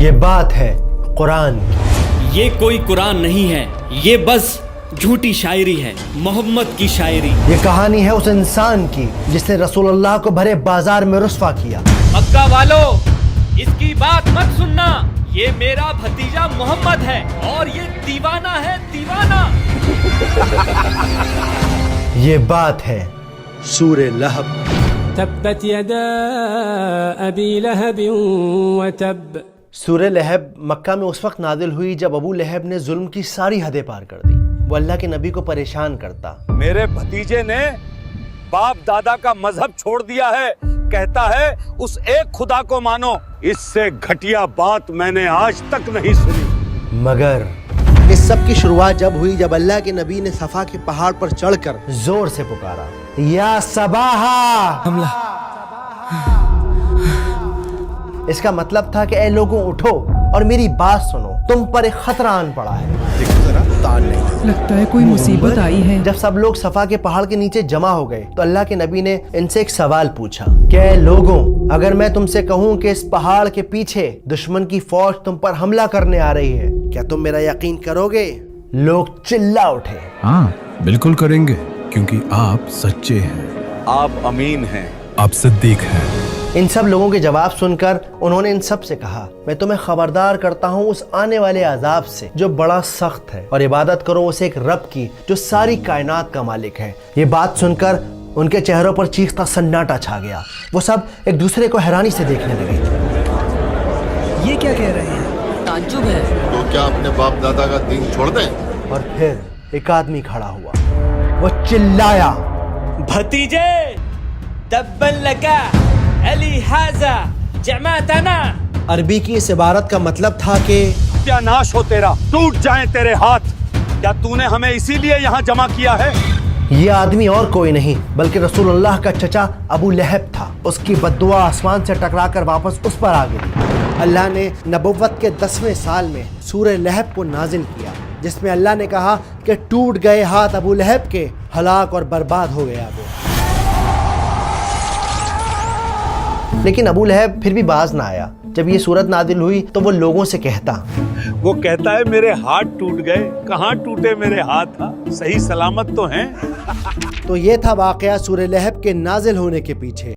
یہ بات ہے قرآن کی۔ یہ کوئی قرآن نہیں ہے، یہ بس جھوٹی شاعری ہے، محمد کی شاعری۔ یہ کہانی ہے اس انسان کی جس نے رسول اللہ کو بھرے بازار میں رسوا کیا۔ مکہ والو، اس کی بات مت سننا، یہ میرا بھتیجا محمد ہے اور یہ دیوانہ ہے، دیوانہ۔ یہ بات ہے سورہ لہب۔ تبت یدا ابی لہب وتب۔ سورہ لہب مکہ میں اس وقت نازل ہوئی جب ابو لہب نے ظلم کی ساری حدیں پار کر دی۔ وہ اللہ کے نبی کو پریشان کرتا۔ میرے بھتیجے نے باپ دادا کا مذہب چھوڑ دیا ہے، کہتا ہے اس ایک خدا کو مانو۔ اس سے گھٹیا بات میں نے آج تک نہیں سنی۔ مگر اس سب کی شروعات جب ہوئی جب اللہ کے نبی نے صفا کے پہاڑ پر چڑھ کر زور سے پکارا، یا صباحا۔ اس کا مطلب تھا کہ اے لوگوں اٹھو اور میری بات سنو، تم پر ایک خطرہ آن پڑا ہے۔ لگتا ہے کوئی مصیبت آئی ہے۔ جب سب لوگ صفا کے پہاڑ کے نیچے جمع ہو گئے تو اللہ کے نبی نے ان سے ایک سوال پوچھا کہ اے لوگوں، اگر میں تم سے کہوں کہ اس پہاڑ کے پیچھے دشمن کی فوج تم پر حملہ کرنے آ رہی ہے، کیا تم میرا یقین کرو گے؟ لوگ چلا اٹھے۔ ہاں بالکل کریں گے، کیونکہ آپ سچے ہیں، آپ امین ہیں، آپ صدیق ہیں۔ ان سب لوگوں کے جواب سن کر انہوں نے ان سب سے کہا، میں تمہیں خبردار کرتا ہوں اس آنے والے عذاب سے جو بڑا سخت ہے، اور عبادت کرو اس ایک رب کی جو ساری کائنات کا مالک ہے۔ یہ بات سن کر ان کے چہروں پر چیختا سناٹا چھا گیا۔ وہ سب ایک دوسرے کو حیرانی سے دیکھنے لگے۔ یہ کیا کہہ رہے ہیں؟ تعجب ہے۔ تو کیا اپنے باپ دادا کا دین چھوڑ دیں؟ اور پھر ایک آدمی کھڑا ہوا، وہ چلایا، بھتیجے، تبا لکا علی ھذا جمعتنا۔ عربی کی اس عبارت کا مطلب تھا کہ کیا ناش ہو تیرا، ٹوٹ جائیں تیرے ہاتھ۔ کیا تو نے ہمیں اسی لیے یہاں جمع کیا ہے؟ یہ آدمی اور کوئی نہیں بلکہ رسول اللہ کا چچا ابو لہب تھا۔ اس کی بد دعا آسمان سے ٹکرا کر واپس اس پر آ گئی۔ اللہ نے نبوت کے 10ویں سال میں سورہ لہب کو نازل کیا، جس میں اللہ نے کہا کہ ٹوٹ گئے ہاتھ ابو لہب کے، ہلاک اور برباد ہو گیا وہ۔ لیکن ابو لہب پھر بھی باز نہ آیا۔ جب یہ سورت نازل ہوئی تو وہ لوگوں سے کہتا، وہ کہتا ہے میرے ہاتھ ٹوٹ گئے، کہاں ٹوٹے میرے ہاتھ، صحیح سلامت تو ہیں۔ تو یہ تھا واقعہ سورہ لہب کے نازل ہونے کے پیچھے۔